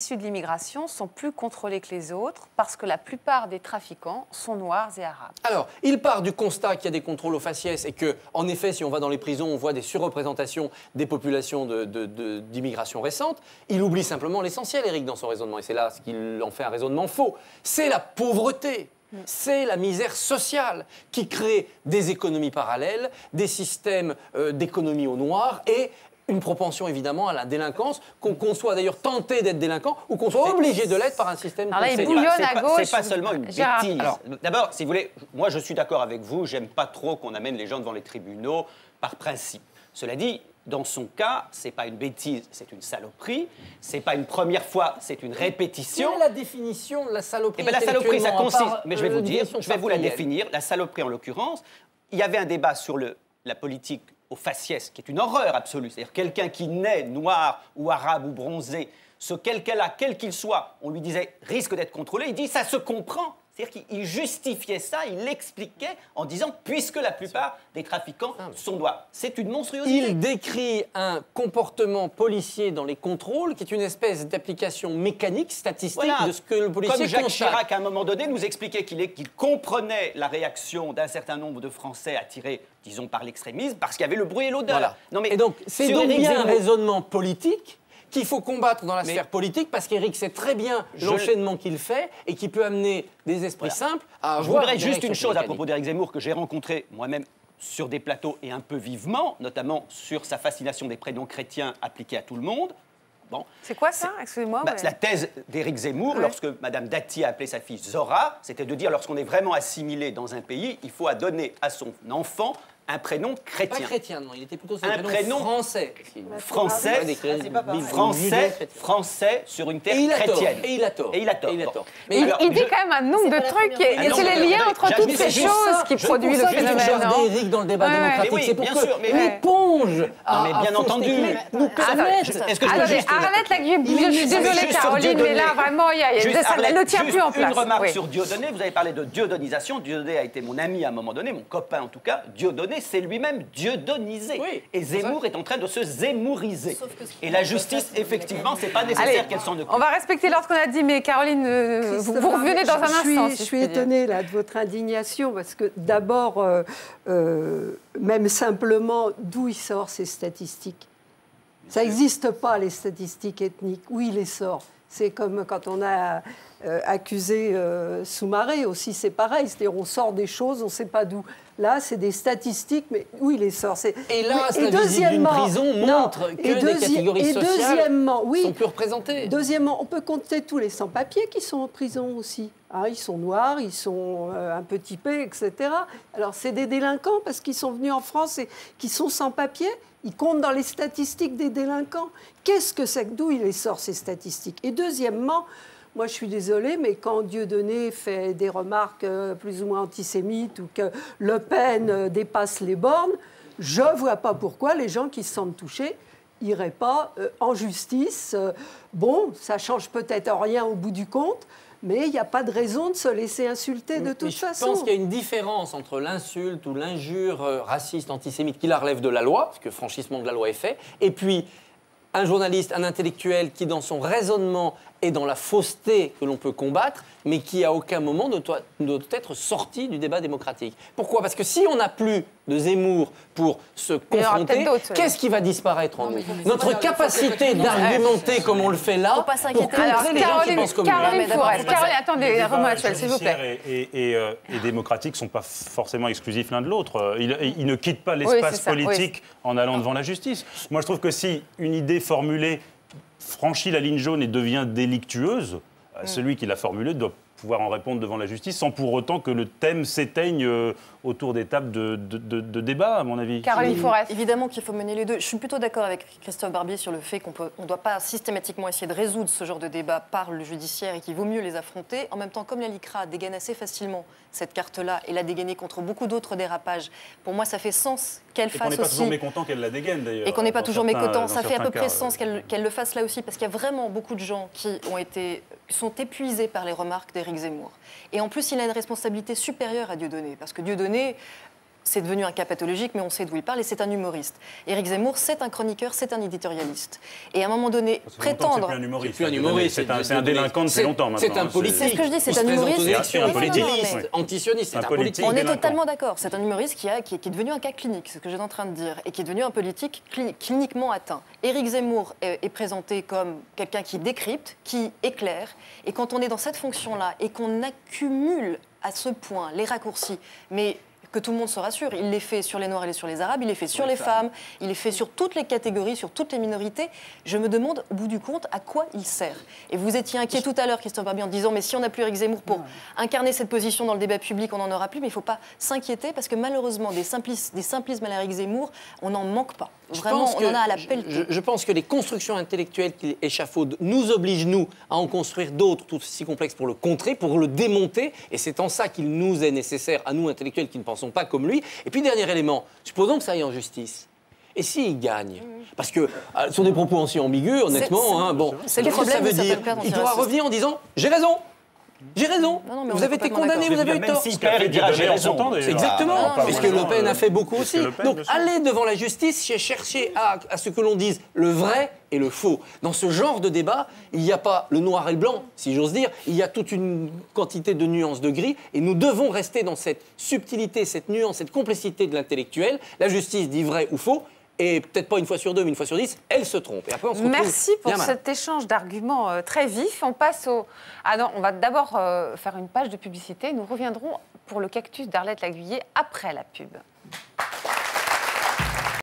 issus de l'immigration sont plus contrôlés que les autres parce que la plupart des trafiquants sont noirs et arabes. Alors, il part du constat qu'il y a des contrôles aux faciès et que, en effet, si on va dans les prisons, on voit des surreprésentations des populations d'immigration récente. Il oublie simplement l'essentiel, Éric, dans son raisonnement. Et c'est là ce qu'il en fait un raisonnement faux. C'est la pauvreté. C'est la misère sociale qui crée des économies parallèles, des systèmes d'économie au noir et une propension évidemment à la délinquance, qu'on soit d'ailleurs tenté d'être délinquant ou qu'on soit obligé de l'être par un système. Alors là, il bouillonne à gauche. C'est pas seulement une bêtise. D'abord, si vous voulez, moi je suis d'accord avec vous, j'aime pas trop qu'on amène les gens devant les tribunaux par principe. Cela dit, dans son cas, c'est pas une bêtise, c'est une saloperie. C'est pas une première fois, c'est une répétition. Quelle est la définition de la saloperie? La saloperie, ça consiste. Mais je vais vous dire, je vais vous la définir. La saloperie, en l'occurrence, il y avait un débat sur la politique au faciès, qui est une horreur absolue. C'est-à-dire quelqu'un qui naît noir ou arabe ou bronzé, ce quelqu'un-là, quel qu'il soit, on lui disait risque d'être contrôlé. Il dit ça se comprend. C'est-à-dire qu'il justifiait ça, il l'expliquait en disant puisque la plupart des trafiquants sont noirs. C'est une monstruosité. Il décrit un comportement policier dans les contrôles qui est une espèce d'application mécanique, statistique de ce que le policier constate. Comme Jacques Chirac, à un moment donné, nous expliquait qu'il comprenait la réaction d'un certain nombre de Français attirés, disons, par l'extrémisme, parce qu'il y avait le bruit et l'odeur. Voilà. Non, mais et donc, c'est donc bien un raisonnement politique qu'il faut combattre dans la sphère politique, parce qu'Éric sait très bien l'enchaînement qu'il fait et qui peut amener des esprits simples à Je voudrais juste une chose à propos d'Éric Zemmour que j'ai rencontré moi-même sur des plateaux et un peu vivement, notamment sur sa fascination des prénoms chrétiens appliqués à tout le monde. Bon. C'est quoi ça? Excusez-moi. C'est la thèse d'Éric Zemmour, lorsque Mme Dati a appelé sa fille Zora, c'était de dire lorsqu'on est vraiment assimilé dans un pays, il faut donner à son enfant un prénom chrétien. Pas chrétien, non, il était plutôt un prénom français. Français sur une terre chrétienne. Et il a tort. Mais il dit quand même un nombre de trucs, et c'est les liens entre toutes ces choses qui produisent le phénomène. C'est pour ça que Éric dans le débat démocratique, c'est pour que l'éponge bien entendu. Est-ce que je peux juste... Arlette Laguieux, je suis désolée Caroline, mais là vraiment, ça ne tient plus en place. Une remarque sur Dieudonné, vous avez parlé de dieudonnisation. Dieudonné a été mon ami à un moment donné, mon copain en tout cas. Dieudonné, c'est lui-même dieudonisé. Et Zemmour est en train de se zémouriser. Et la justice, effectivement, c'est pas nécessaire qu'elle s'en occupe. On va respecter l'ordre qu'on a dit, mais Caroline, vous revenez dans un instant. Je suis étonnée là, de votre indignation, parce que d'abord, même simplement, d'où il sort ces statistiques? Ça n'existe pas, les statistiques ethniques. Où il les sort? C'est comme quand on a accusé Soumaré aussi, c'est pareil. C'est-à-dire on sort des choses, on ne sait pas d'où. Là, c'est des statistiques, mais où il les sort? Et là, la visite d'une prison montre que des catégories sociales sont plus représentées. Deuxièmement, on peut compter tous les sans-papiers qui sont en prison aussi. Ils sont noirs, ils sont un peu typés, etc. Alors, c'est des délinquants parce qu'ils sont venus en France et qui sont sans-papiers. Ils comptent dans les statistiques des délinquants. Qu'est-ce que c'est? D'où il les sort, ces statistiques? Et deuxièmement, moi, je suis désolée, mais quand Dieudonné fait des remarques plus ou moins antisémites ou que Le Pen dépasse les bornes, je ne vois pas pourquoi les gens qui se sentent touchés n'iraient pas en justice. Bon, ça ne change peut-être rien au bout du compte, mais il n'y a pas de raison de se laisser insulter de toute façon. Je pense qu'il y a une différence entre l'insulte ou l'injure raciste, antisémite qui la relève de la loi, parce que franchissement de la loi est fait, et puis un journaliste, un intellectuel qui, dans son raisonnement, est dans la fausseté que l'on peut combattre, mais qui, à aucun moment, ne doit être sorti du débat démocratique. Pourquoi? Parce que si on n'a plus de Zemmour pour se confronter, qu'est-ce qui va disparaître en nous? Notre capacité d'argumenter comme on le fait là, pour contrer les gens qui pensent comme nous. Caroline, attendez, Romain Actuel, s'il vous plaît. Et démocratique ne sont pas forcément exclusifs l'un de l'autre. Ils ne quittent pas l'espace politique en allant devant la justice. Moi, je trouve que si une idée formulée franchit la ligne jaune et devient délictueuse, celui qui l'a formulée doit pouvoir en répondre devant la justice sans pour autant que le thème s'éteigne autour des tables de débat, à mon avis. Caroline Forest. Évidemment qu'il faut mener les deux. Je suis plutôt d'accord avec Christophe Barbier sur le fait qu'on ne doit pas systématiquement essayer de résoudre ce genre de débat par le judiciaire et qu'il vaut mieux les affronter. En même temps, comme la LICRA dégaine assez facilement cette carte-là et l'a dégainée contre beaucoup d'autres dérapages, pour moi, ça fait sens qu'elle fasse aussi... Et qu'on n'est pas toujours mécontent qu'elle la dégaine, d'ailleurs. Et qu'on n'est pas toujours mécontent. Ça fait à peu près sens qu'elle le fasse là aussi, parce qu'il y a vraiment beaucoup de gens qui sont épuisés par les remarques d'Éric Zemmour. Et en plus, il a une responsabilité supérieure à Dieudonné, parce que Dieudonné, c'est devenu un cas pathologique, mais on sait d'où il parle, et c'est un humoriste. Éric Zemmour, c'est un chroniqueur, c'est un éditorialiste. Et à un moment donné, prétendre... C'est plus un humoriste. C'est un délinquant depuis longtemps maintenant. C'est un politique. C'est ce que je dis, c'est un humoriste. C'est un politique. Antisioniste, c'est un politique. On est totalement d'accord. C'est un humoriste qui est devenu un cas clinique, c'est ce que j'étais en train de dire, et qui est devenu un politique cliniquement atteint. Éric Zemmour est présenté comme quelqu'un qui décrypte, qui éclaire, et quand on est dans cette fonction-là et qu'on accumule à ce point les raccourcis, mais que tout le monde se rassure, il les fait sur les Noirs et sur les Arabes, il les fait sur les femmes, il les fait sur toutes les catégories, sur toutes les minorités. Je me demande, au bout du compte, à quoi il sert. Et vous étiez inquiet tout à l'heure, Christophe Barbier, en disant, mais si on n'a plus Éric Zemmour pour incarner cette position dans le débat public, on n'en aura plus, mais il ne faut pas s'inquiéter, parce que malheureusement, des simplismes à Éric Zemmour, on n'en manque pas. Vraiment, on en a à la pelletée. Je pense que les constructions intellectuelles qu'il échafaude nous obligent, nous, à en construire d'autres tout aussi complexes pour le contrer, pour le démonter. Et c'est en ça qu'il nous est nécessaire, à nous, intellectuels, qui ne pensons pas comme lui. Et puis, dernier élément, supposons que ça aille en justice. Et s'il gagne? Parce que sur des propos aussi ambigus, honnêtement, c'est le problème, ça veut dire. Il pourra revenir en disant « j'ai raison ». J'ai raison. Non, vous avez été condamné, vous avez eu tort. Si perd, il dira j'ai raison. Exactement. Et ce que Le Pen a fait beaucoup aussi. Donc, allez devant la justice, chercher à ce que l'on dise le vrai et le faux. Dans ce genre de débat, il n'y a pas le noir et le blanc, si j'ose dire. Il y a toute une quantité de nuances de gris. Et nous devons rester dans cette subtilité, cette nuance, cette complexité de l'intellectuel. La justice dit vrai ou faux. Et peut-être pas une fois sur 2, mais une fois sur 10, elle se trompe. Et après, on se retrouve. Merci pour cet échange d'arguments très vif. On passe au... Ah non, on va d'abord faire une page de publicité. Nous reviendrons pour le cactus d'Arlette Laguiller après la pub.